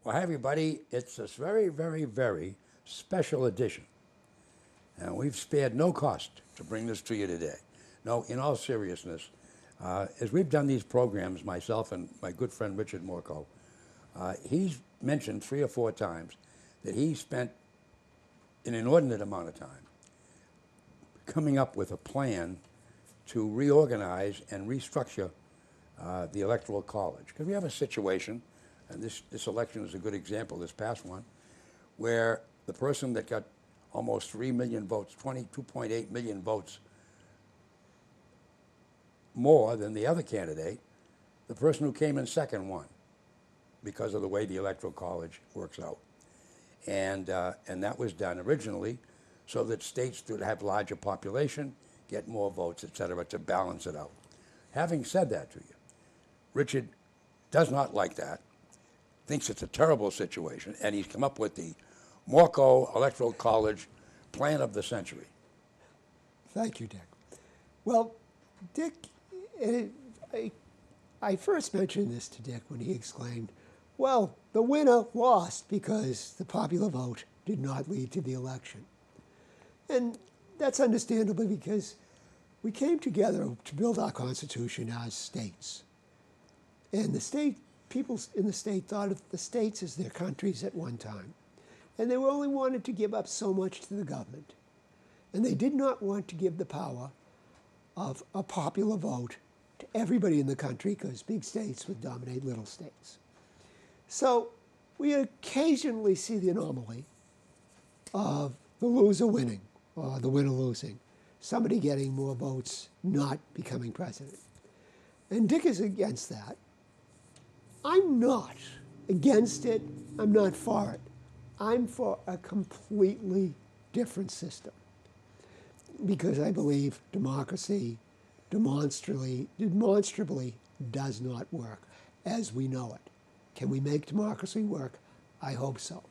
Well, hi, everybody. It's this very, very, very special edition. And we've spared no cost to bring this to you today. No, in all seriousness, as we've done these programs, myself and my good friend Richard Morchoe, he's mentioned 3 or 4 times that he spent an inordinate amount of time coming up with a plan to reorganize and restructure the Electoral College. Because we have a situation, and this election is a good example, this past one, where the person that got almost 3 million votes, 22.8 million votes more than the other candidate, the person who came in second won because of the way the Electoral College works out. And that was done originally so that states would have larger population, get more votes, et cetera, to balance it out. Having said that to you, Richard does not like that, thinks it's a terrible situation, and he's come up with the Morchoe Electoral College plan of the century. Thank you, Dick. Well, Dick, I first mentioned this to Dick when he exclaimed, well, the winner lost because the popular vote did not lead to the election. And that's understandable because we came together to build our Constitution as states. And people in the state thought of the states as their countries at one time. And they only wanted to give up so much to the government. And they did not want to give the power of a popular vote to everybody in the country because big states would dominate little states. So we occasionally see the anomaly of the loser winning or the winner losing, somebody getting more votes not becoming president. And Dick is against that. I'm not against it. I'm not for it. I'm for a completely different system because I believe democracy demonstrably does not work as we know it. Can we make democracy work? I hope so.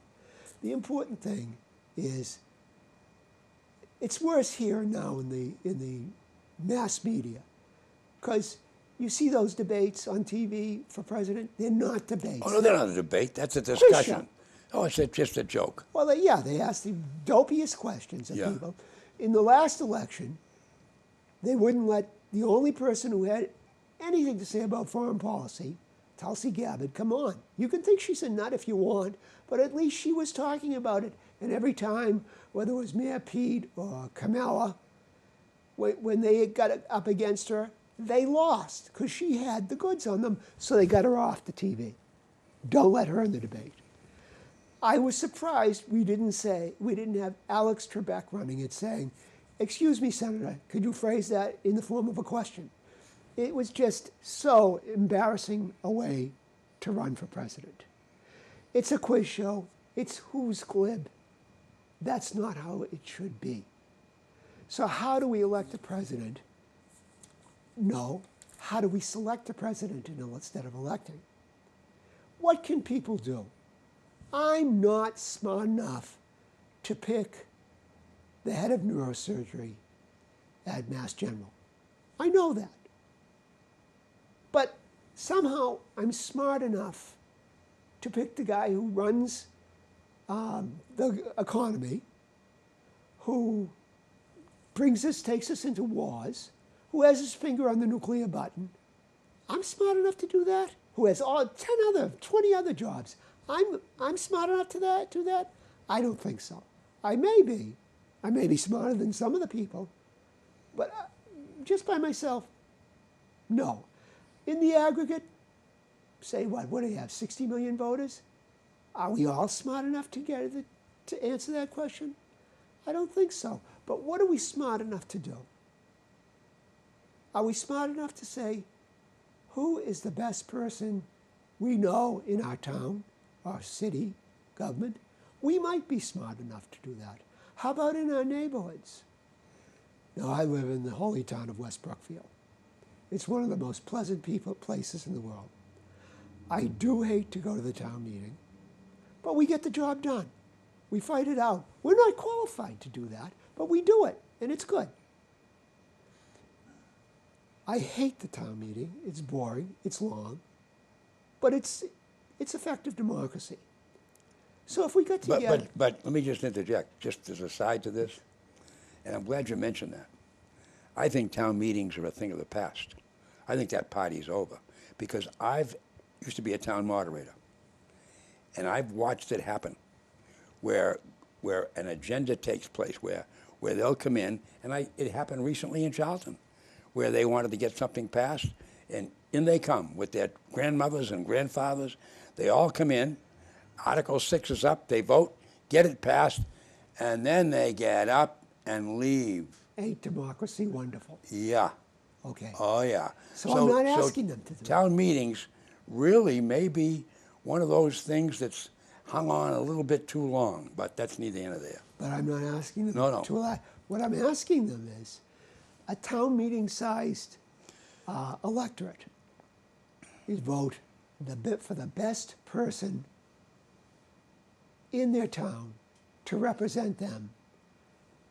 The important thing is it's worse here now in the mass media because you see those debates on TV for president, they're not debates. Oh, no, they're not a debate. That's a discussion. Oh, it's just a joke. Well, they ask the dopiest questions of people. In the last election, they wouldn't let the only person who had anything to say about foreign policy, Tulsi Gabbard, come on. You can think she's a nut if you want, but at least she was talking about it. And every time, whether it was Mayor Pete or Kamala, when they got up against her, they lost because she had the goods on them, so they got her off the TV. Don't let her in the debate. I was surprised we didn't have Alex Trebek running it saying, excuse me, Senator, could you phrase that in the form of a question? It was just so embarrassing a way to run for president. It's a quiz show. It's who's glib. That's not how it should be. So how do we elect a president? No. How do we select a president instead of electing? What can people do? I'm not smart enough to pick the head of neurosurgery at Mass General. I know that. But somehow I'm smart enough to pick the guy who runs the economy, who takes us into wars, who has his finger on the nuclear button. I'm smart enough to do that. Who has 20 other jobs. I'm smart enough to do that? I don't think so. I may be smarter than some of the people, but just by myself, no. In the aggregate, say what do you have, 60 million voters? Are we all smart enough to answer that question? I don't think so. But what are we smart enough to do? Are we smart enough to say, who is the best person we know in our town, our city, government? We might be smart enough to do that. How about in our neighborhoods? Now, I live in the holy town of West Brookfield. It's one of the most pleasant places in the world. I do hate to go to the town meeting, but we get the job done. We fight it out. We're not qualified to do that, but we do it, and it's good. I hate the town meeting. It's boring. It's long. But it's effective democracy. So if we got together, But let me just interject, just as a side to this, and I'm glad you mentioned that. I think town meetings are a thing of the past. I think that party's over because I've used to be a town moderator, and I've watched it happen, where an agenda takes place, where they'll come in, and it happened recently in Charlton, where they wanted to get something passed, and in they come with their grandmothers and grandfathers. They all come in. Article 6 is up. They vote, get it passed, and then they get up and leave. ain't democracy wonderful? Yeah. Okay. Oh, yeah. So I'm not asking them to do it. Town meetings really may be one of those things that's hung on a little bit too long, but that's neither here nor there. But I'm not asking them No. to allow. What I'm asking them is a town meeting sized electorate is vote for the best person in their town to represent them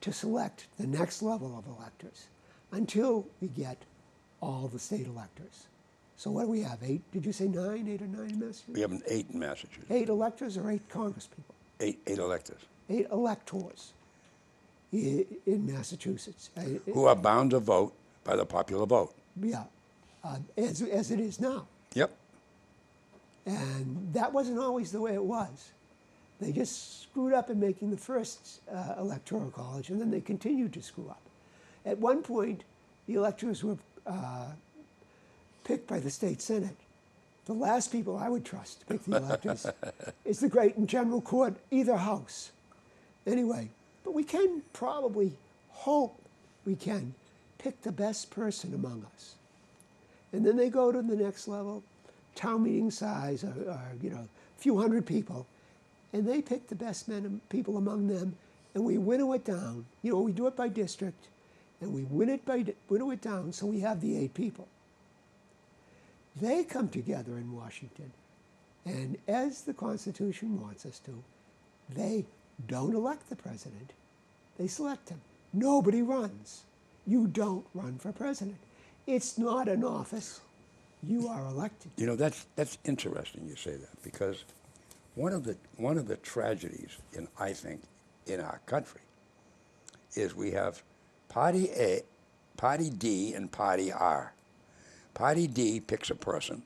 to select the next level of electors until we get all the state electors. So what do we have? 8? Did you say 9? 8 or 9 in Massachusetts? We have an 8 in Massachusetts. 8 electors or 8 congresspeople? 8 electors. 8 electors in Massachusetts. Who are bound to vote by the popular vote. Yeah, as it is now. Yep. And that wasn't always the way it was. They just screwed up in making the first electoral college, and then they continued to screw up. At one point, the electors were picked by the state senate. The last people I would trust to pick the electors is the great and general court, either house. Anyway, but we can probably hope we can pick the best person among us. And then they go to the next level, town meeting size, or a few hundred people, and they pick the best people among them, and we winnow it down. We do it by district, and we winnow it down so we have the 8 people. They come together in Washington, and as the Constitution wants us to, they don't elect the president, they select him. Nobody runs. You don't run for president. It's not an office. You are elected. That's interesting you say that, because one of the tragedies I think in our country is we have Party A, Party D, and Party R. Party D picks a person,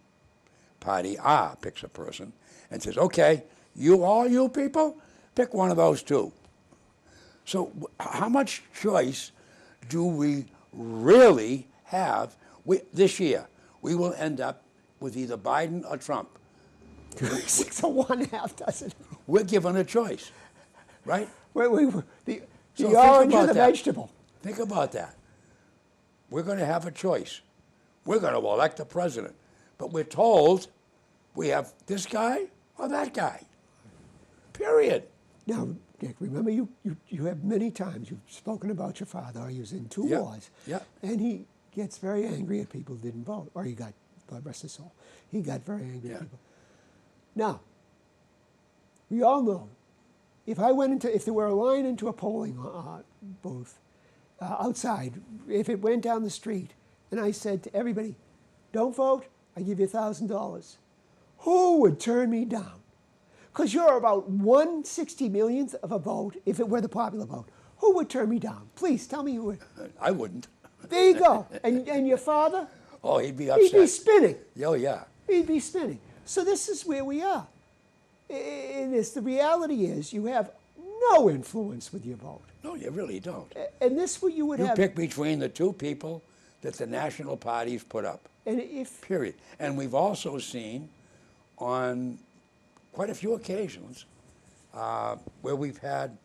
Party R picks a person, and says, okay, all you people, pick one of those 2. So how much choice do we really have? This year, we will end up with either Biden or Trump. 6 of one, half dozen. We're given a choice, right? The So orange think or the about that. vegetable. Think about that. We're going to have a choice. We're going to elect a president, but we're told we have this guy or that guy. Period. Now, Dick, remember you have many times you've spoken about your father. He was in 2 Yep, wars. yep. And he gets very angry at people who didn't vote, or God rest his soul, he got very angry at people. Now, we all know, if there were a line into a polling booth outside, if it went down the street, and I said to everybody, don't vote, I give you $1,000, who would turn me down? Because you're about 1/60 millionth of a vote if it were the popular vote. Who would turn me down? Please tell me who would. I wouldn't. There you go. And your father? Oh, he'd be upset. He'd be spinning. Oh, yeah. He'd be spinning. So this is where we are. The reality is you have no influence with your vote. No, you really don't. And this what you would You have. pick between the 2 people that the national parties put up. And if Period. And we've also seen on quite a few occasions where we've had,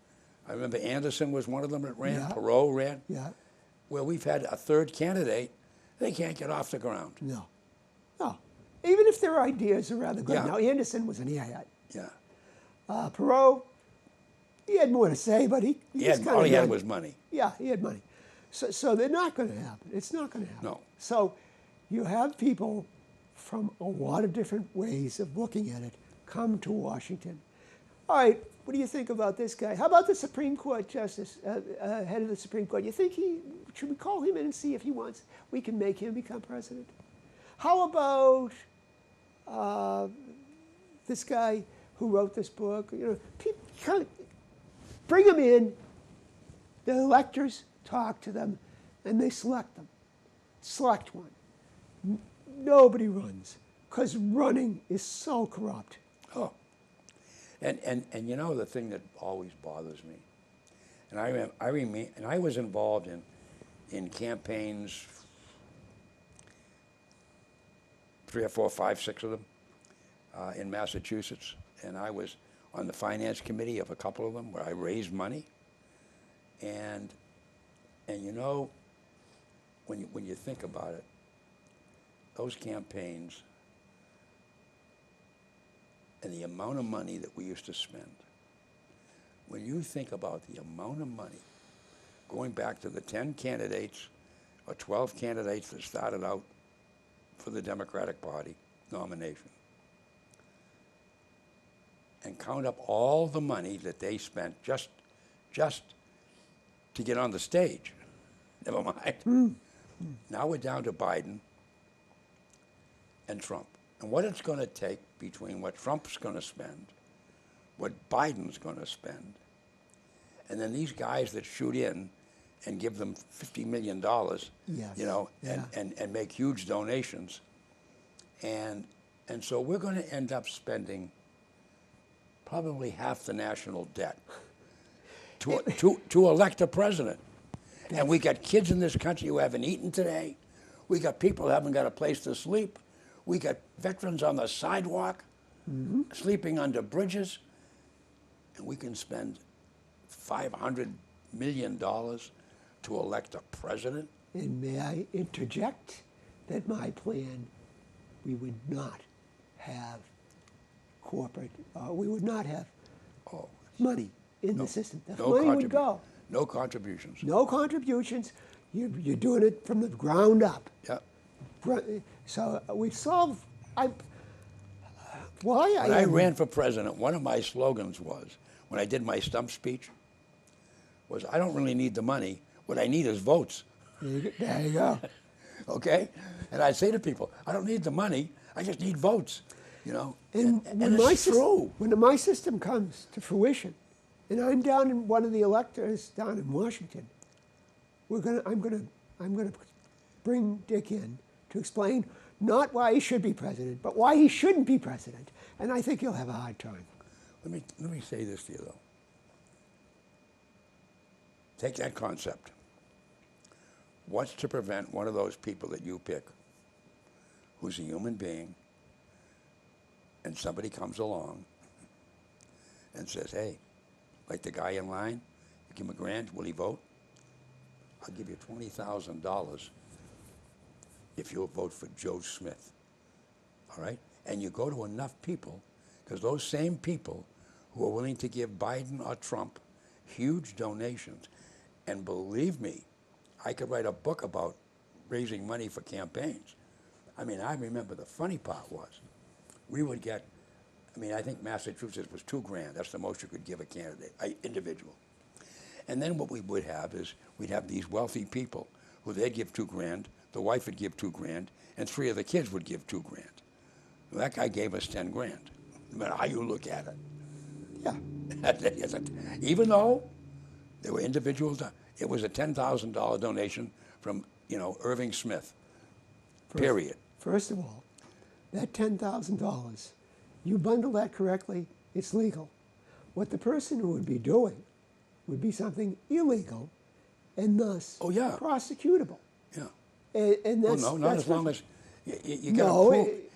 I remember Anderson was one of them that ran, Yeah. Perot ran, yeah, where we've had a third candidate, they can't get off the ground. no. Even if their ideas are rather good. Yeah. Now Anderson was an idiot. Yeah. Perot, he had more to say, but he was kind All of he had young. was money. Yeah, he had money. So they're not going to happen. It's not going to happen. No. So you have people from a lot of different ways of looking at it come to Washington. All right, what do you think about this guy? How about the Supreme Court justice, head of the Supreme Court? You think should we call him in and see if we can make him become president? How about this guy who wrote this book. People, bring them in. The electors talk to them, and they select them. Select one. Nobody runs, because running is so corrupt. Oh. And the thing that always bothers me, and I was involved in campaigns, 3 or 4, 5, 6 of them, in Massachusetts, and I was on the finance committee of a couple of them where I raised money, and when you think about it, those campaigns and the amount of money that we used to spend, when you think about the amount of money, going back to the 10 candidates or 12 candidates that started out for the Democratic Party nomination, and count up all the money that they spent just to get on the stage, never mind. Now we're down to Biden and Trump. And what it's going to take between what Trump's going to spend, what Biden's going to spend, and then these guys that shoot in and give them $50 million, Yes. and make huge donations. And so we're going to end up spending probably half the national debt to elect a president. And we got kids in this country who haven't eaten today. We got people who haven't got a place to sleep. We got veterans on the sidewalk, sleeping under bridges. And we can spend $500 million to elect a president. And may I interject that my plan, we would not have corporate, we would not have money in the system. The money would go. No contributions. No contributions. You're doing it from the ground up. Yeah. So we've solved. When I ran for president, one of my slogans was, when I did my stump speech, was, I don't really need the money. What I need is votes. There you go. Okay? And I say to people, I don't need the money. I just need votes. And it's true. When my system comes to fruition, and I'm down in one of the electors down in Washington, I'm gonna bring Dick in to explain not why he should be president, but why he shouldn't be president. And I think he'll have a hard time. Let me say this to you, though. Take that concept. What's to prevent one of those people that you pick, who's a human being, and somebody comes along and says, hey, like the guy in line, you give him $1,000, will he vote? I'll give you $20,000 if you'll vote for Joe Smith, all right? And you go to enough people, because those same people who are willing to give Biden or Trump huge donations, and believe me, I could write a book about raising money for campaigns. I mean, I remember the funny part was, we would get, I think Massachusetts was $2,000. That's the most you could give a candidate, individual. And then what we would have is, we'd have these wealthy people who they'd give $2,000, the wife would give $2,000, and 3 of the kids would give $2,000. Well, that guy gave us $10,000. No matter how you look at it. Yeah. Even though there were individuals, it was a $10,000 donation from, Irving Smith, period. First of all, that $10,000, you bundle that correctly, it's legal. What the person who would be doing would be something illegal and thus prosecutable. Yeah. And that's, well, no, not as long as you got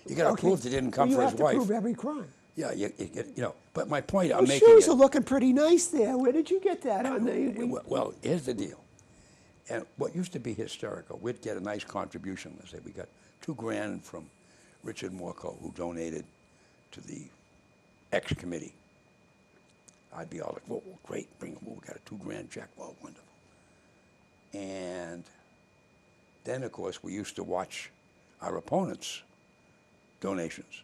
to prove they didn't come for his wife. You have to prove every crime. Yeah, but my point I'm Those making shoes is, are looking pretty nice there. Where did you get that on the? Well, here's the deal. And what used to be hysterical, we'd get a nice contribution. Let's say we got $2,000 from Richard Morchoe, who donated to the X committee. I'd be all like, "Whoa, great! We got a $2,000 check. Well, wonderful." And then, of course, we used to watch our opponents' donations.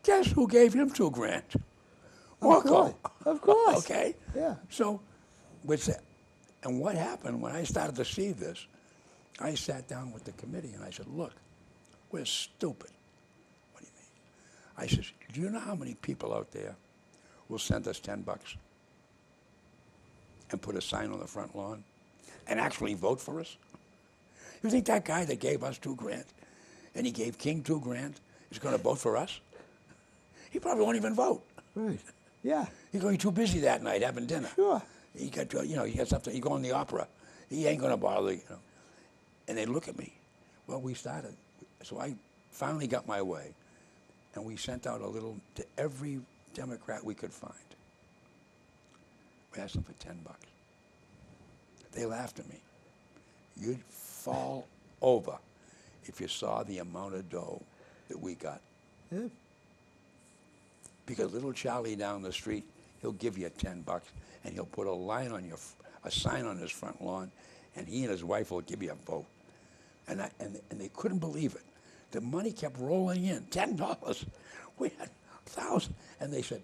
Guess who gave him $2,000? Morchoe. Of course. Okay. Yeah. So, and what happened when I started to see this? I sat down with the committee and I said, "Look, we're stupid." What do you mean? I says, do you know how many people out there will send us $10 and put a sign on the front lawn and actually vote for us? You think that guy that gave us $2,000 and he gave King $2,000 is going to vote for us? He probably won't even vote. Right. Yeah. He's going to be too busy that night having dinner. Sure. He got, he got something. He go on the opera. He ain't going to bother, And they look at me. Well, we started. So I finally got my way, and we sent out a little to every Democrat we could find. We asked them for $10. They laughed at me. You'd fall over if you saw the amount of dough that we got. Yeah. Because little Charlie down the street, he'll give you $10, and he'll put a sign on his front lawn, and he and his wife will give you a vote. And they couldn't believe it. The money kept rolling in, $10. We had 1,000, and they said,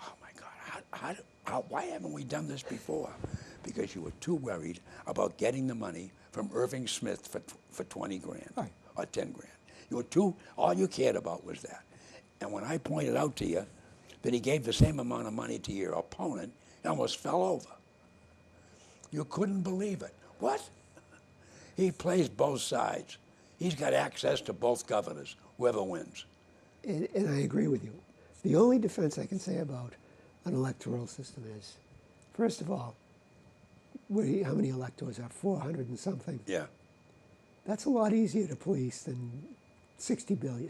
"Oh my God, why haven't we done this before?" Because you were too worried about getting the money from Irving Smith for $20,000 Right. or $10,000. You were all you cared about was that. And when I pointed out to you that he gave the same amount of money to your opponent, he almost fell over. You couldn't believe it. What? He plays both sides. He's got access to both governors, whoever wins. And I agree with you. The only defense I can say about an electoral system is, first of all, how many electors are 400 and something? Yeah. That's a lot easier to police than 60 million.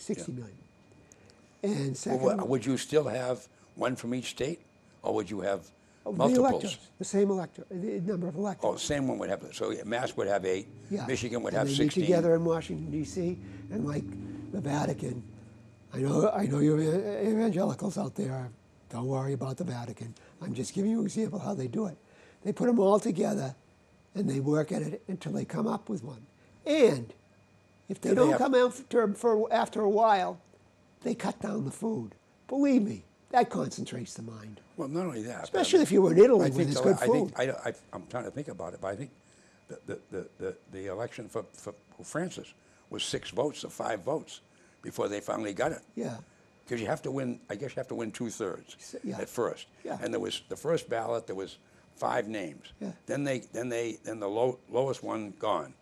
And second, Well, would you still have one from each state, or would you have the multiples? electors, the same elector, the number of electors. Oh, same one would have. So Mass would have 8. Yeah. Michigan would And have they 16. meet together in Washington, D.C., and like the Vatican. I know you evangelicals out there, don't worry about the Vatican. I'm just giving you an example how they do it. They put them all together, and they work at it until they come up with one. And if they don't come after a while, they cut down the food. Believe me, that concentrates the mind. Well, not only that. Especially if you were in Italy where there's good food. I'm trying to think about it, but I think the election for Francis was 6 votes or 5 votes before they finally got it. Yeah. Because you have to win, I guess you have to win 2/3 Yeah. at first. Yeah. And there was the first ballot, there was 5 names. Yeah. Then the lowest one gone.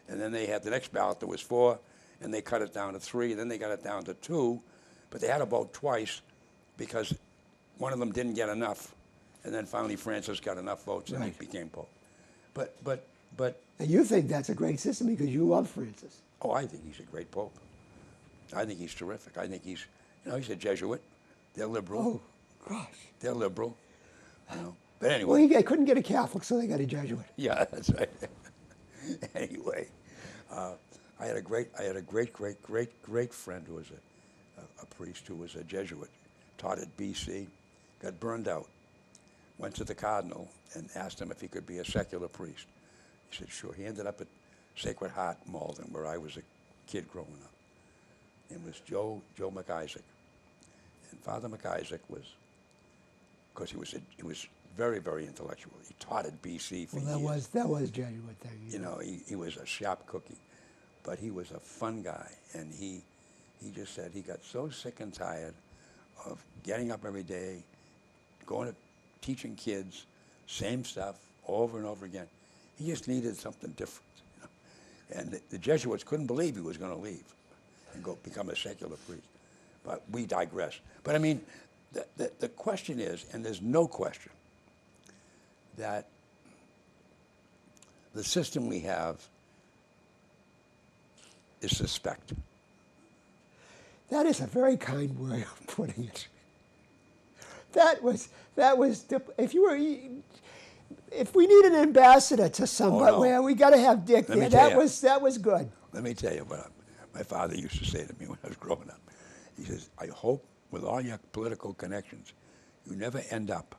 And then they had the next ballot, there was 4, and they cut it down to 3, then they got it down to 2, but they had to vote twice because one of them didn't get enough, and then finally Francis got enough votes and Right. he became Pope. But And you think that's a great system because you love Francis. I think he's a great Pope. I think he's terrific. I think he's a Jesuit. They're liberal. Oh, gosh. They're liberal. But anyway. Well, they couldn't get a Catholic, so they got a Jesuit. Yeah, that's right. Anyway, I had a great friend who was a priest who was a Jesuit, taught at BC, got burned out, went to the cardinal and asked him if he could be a secular priest. He said, sure. He ended up at Sacred Heart, Malden, where I was a kid growing up. It was Joe McIsaac. And Father McIsaac was, because he was very, very intellectual. He taught at BC for years. That was Jesuit thing. He was a sharp cookie, but he was a fun guy, and he just said he got so sick and tired of getting up every day, going to teaching kids, same stuff over and over again. He just needed something different, And the Jesuits couldn't believe he was going to leave and go become a secular priest. But we digress. But I mean, the question is, and there's no question, that the system we have is suspect. That is a very kind way of putting it. If we need an ambassador to somewhere, no. we got to have Dick there. That was good. Let me tell you what my father used to say to me when I was growing up. He says, I hope with all your political connections, you never end up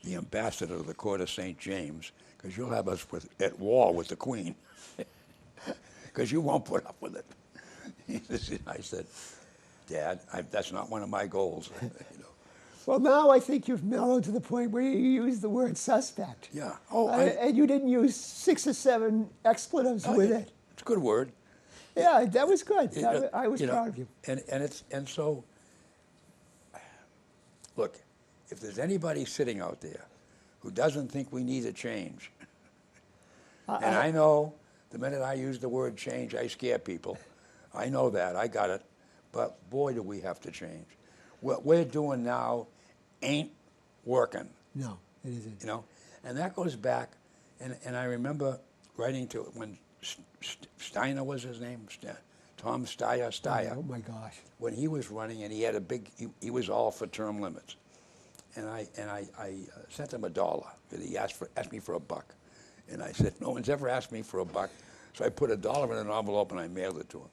the ambassador to the court of St. James, because you'll have us at war with the Queen, because you won't put up with it. I said, Dad, that's not one of my goals. Well, now I think you've mellowed to the point where you use the word suspect. Yeah. And you didn't use 6 or 7 expletives with it. It's a good word. Yeah, that was good. I was proud of you. And so look, if there's anybody sitting out there who doesn't think we need a change, and I know the minute I use the word change, I scare people. I know that. I got it. But boy, do we have to change. What we're doing now ain't working. No, it isn't. You know, and that goes back, and I remember writing to when Steiner was his name, Tom Steyer. Oh my gosh. When he was running, and he had a big, he was all for term limits, and I sent him $1 because he asked me for $1, and I said no one's ever asked me for $1, so I put $1 in an envelope and I mailed it to him,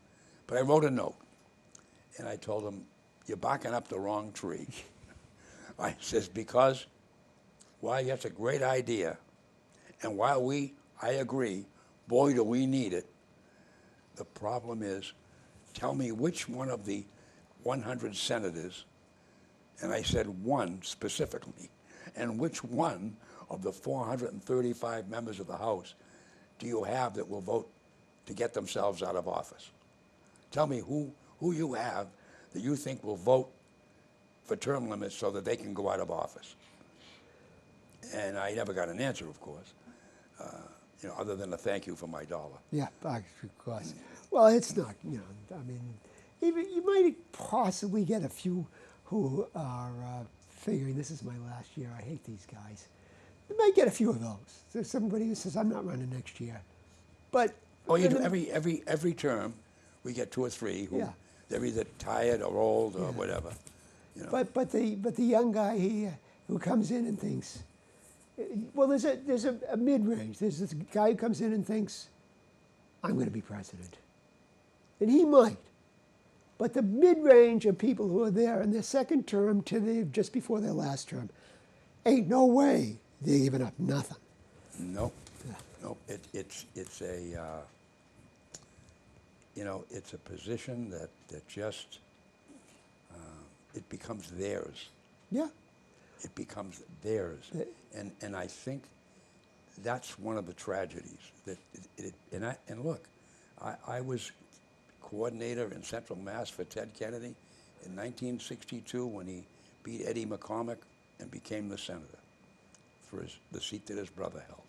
but I wrote a note, and I told him, you're barking up the wrong tree. I says, because while that's a great idea, and while I agree, boy, do we need it, the problem is, tell me which one of the 100 senators, and I said one specifically, and which one of the 435 members of the House do you have that will vote to get themselves out of office? Tell me who you have that you think will vote for term limits so that they can go out of office. And I never got an answer, of course, other than a thank you for my $1. Yeah, of course. Well, it's not, I mean, even you might possibly get a few who are figuring this is my last year, I hate these guys. You might get a few of those. There's somebody who says, I'm not running next year. But oh, you do every term, we get 2 or 3 who they're either tired or old or whatever. But the young guy who comes in and thinks, well, there's a mid-range. There's this guy who comes in and thinks, I'm going to be president. And he might. But the mid-range of people who are there in their second term to just before their last term, ain't no way they're giving up nothing. Nope. Yeah. Nope. It's a it's a position that just it becomes theirs. Yeah. It becomes theirs, and I think that's one of the tragedies. And look, I was coordinator in Central Mass for Ted Kennedy in 1962 when he beat Eddie McCormick and became the senator for the seat that his brother held.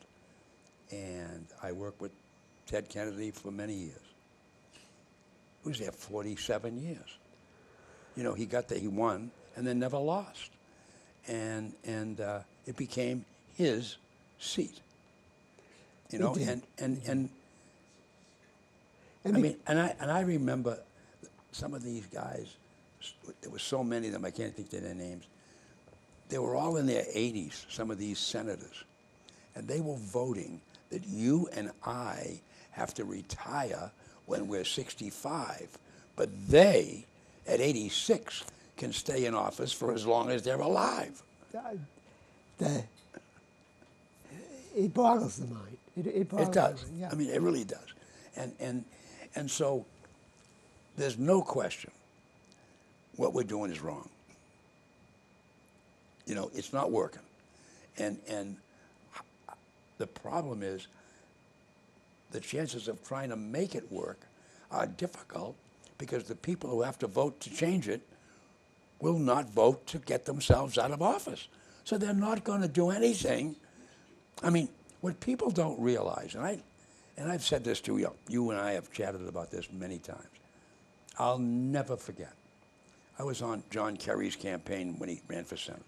And I worked with Ted Kennedy for many years. He was there 47 years. He got there, he won, and then never lost. And it became his seat. I remember some of these guys, there were so many of them, I can't think of their names. They were all in their 80s, some of these senators. And they were voting that you and I have to retire when we're 65. But they, at 86, can stay in office for as long as they're alive. It boggles the mind. It does. Yeah. I mean, it really does. And so there's no question what we're doing is wrong. It's not working. And the problem is the chances of trying to make it work are difficult because the people who have to vote to change it will not vote to get themselves out of office. So they're not going to do anything. I mean, what people don't realize, and I've said this to you, you and I have chatted about this many times. I'll never forget. I was on John Kerry's campaign when he ran for senator.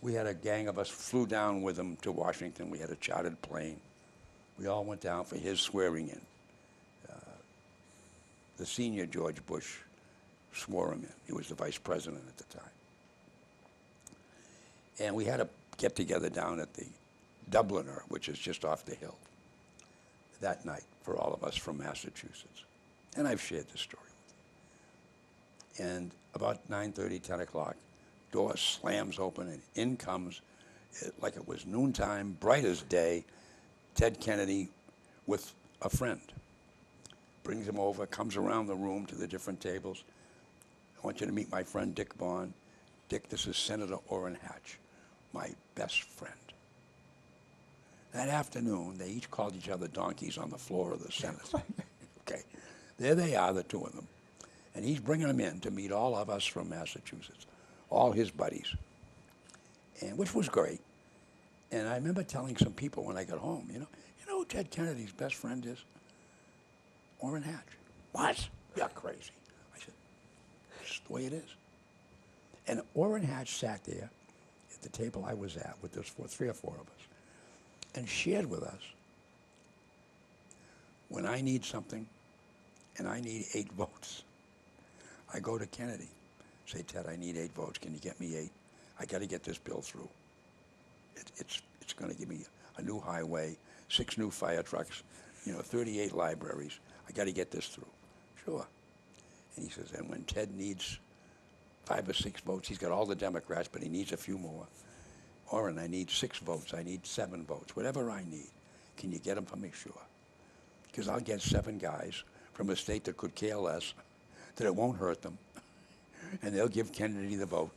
We had a gang of us, flew down with him to Washington. We had a chartered plane. We all went down for his swearing in. The senior George Bush swore him in. He was the vice president at the time. And we had a get-together down at the Dubliner, which is just off the hill, that night for all of us from Massachusetts. And I've shared this story with you. And about 9:30, 10 o'clock, door slams open and in comes, like it was noontime, bright as day, Ted Kennedy with a friend. Brings him over, comes around the room to the different tables. I want you to meet my friend Dick Bond. Dick, this is Senator Orrin Hatch, my best friend. That afternoon, they each called each other donkeys on the floor of the Senate. Okay, there they are, the two of them. And he's bringing them in to meet all of us from Massachusetts. all his buddies, and which was great. And I remember telling some people when I got home, you know who Ted Kennedy's best friend is? Orrin Hatch. What? You're crazy. I said, it's the way it is. And Orrin Hatch sat there at the table I was at with those three or four of us and shared with us, when I need something and I need 8 votes, I go to Kennedy, say, Ted, I need 8 votes. Can you get me 8? I got to get this bill through. It's going to give me a new highway, 6 new fire trucks, 38 libraries. I got to get this through. Sure. And he says, and when Ted needs 5 or 6 votes, he's got all the Democrats, but he needs a few more. Orrin, I need 6 votes. I need 7 votes. Whatever I need, can you get them for me? Sure. Because I'll get 7 guys from a state that could care less, that it won't hurt them, and they'll give Kennedy the vote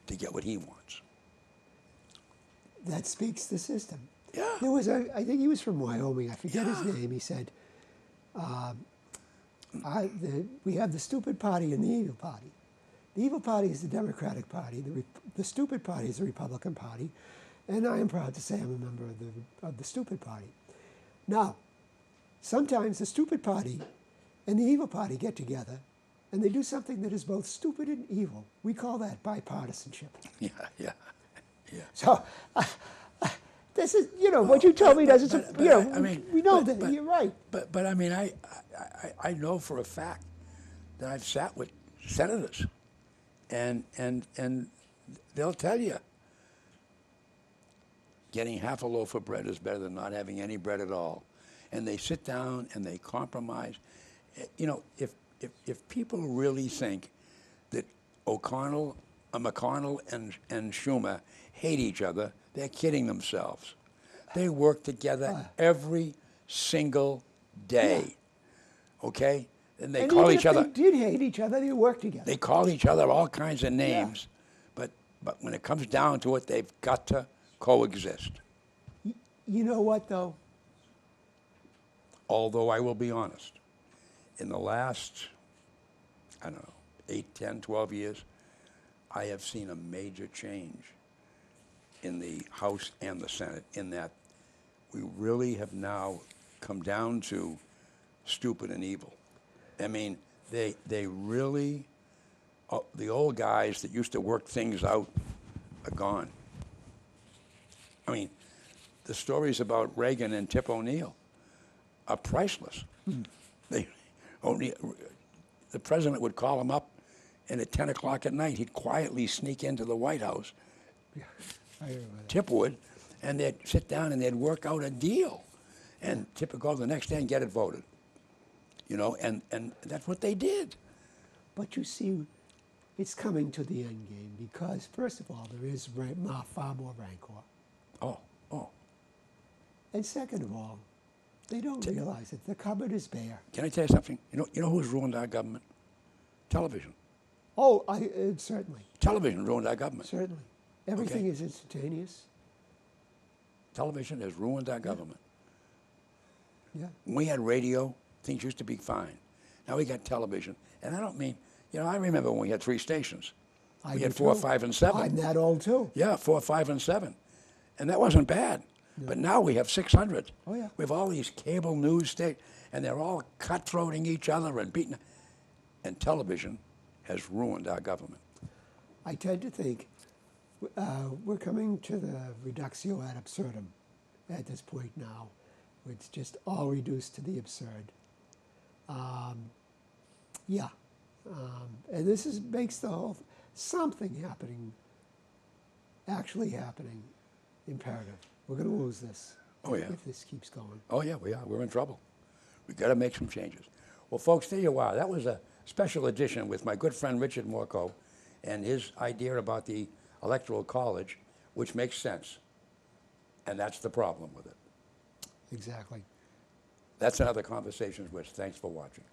to get what he wants. That speaks the system. Yeah. There was I think he was from Wyoming. I forget his name. He said, we have the stupid party and the evil party. The evil party is the Democratic Party. The stupid party is the Republican Party. And I am proud to say I'm a member of the stupid party. Now, sometimes the stupid party and the evil party get together and they do something that is both stupid and evil. We call that bipartisanship. Yeah. So, this is, what you told me doesn't, we know that, you're right. But I mean, I know for a fact that I've sat with senators, and they'll tell you getting half a loaf of bread is better than not having any bread at all. And they sit down and they compromise. If people really think that McConnell and Schumer hate each other, they're kidding themselves. They work together every single day. Okay? And they call each other. They did hate each other, they work together. They call each other all kinds of names, but when it comes down to it, they've got to coexist. You know what, though? Although I will be honest, in the last, 8, 10, 12 years, I have seen a major change in the House and the Senate in that we really have now come down to stupid and evil. I mean, they really, the old guys that used to work things out are gone. I mean, the stories about Reagan and Tip O'Neill are priceless. The president would call him up, and at 10 o'clock at night, he'd quietly sneak into the White House. Yeah, I remember that. Tip would, and they'd sit down and they'd work out a deal. And Tip would go the next day and get it voted. And that's what they did. But you see, it's coming to the end game because, first of all, there is far more rancor. Oh. And second of all, they don't realize it. The cupboard is bare. Can I tell you something? You know who's ruined our government? Television. Oh, certainly. Television ruined our government. Certainly. Everything is instantaneous. Television has ruined our government. Yeah. When we had radio, things used to be fine. Now we got television. And I don't mean, I remember when we had 3 stations. We had 4, 5, and 7. I'm that old too. Yeah, 4, 5, and 7. And that wasn't bad. No. But now we have 600. Oh, yeah. We have all these cable news stations, and they're all cutthroating each other and beating. And television has ruined our government. I tend to think we're coming to the reductio ad absurdum at this point now. It's just all reduced to the absurd. And this makes the whole something actually happening, imperative. We're going to lose this. Oh, yeah. If this keeps going. Oh, yeah, we are. We're in trouble. We've got to make some changes. Well, folks, there you are. That was a special edition with my good friend Richard Morchoe and his idea about the Electoral College, which makes sense. And that's the problem with it. Exactly. That's another Conversations with. Thanks for watching.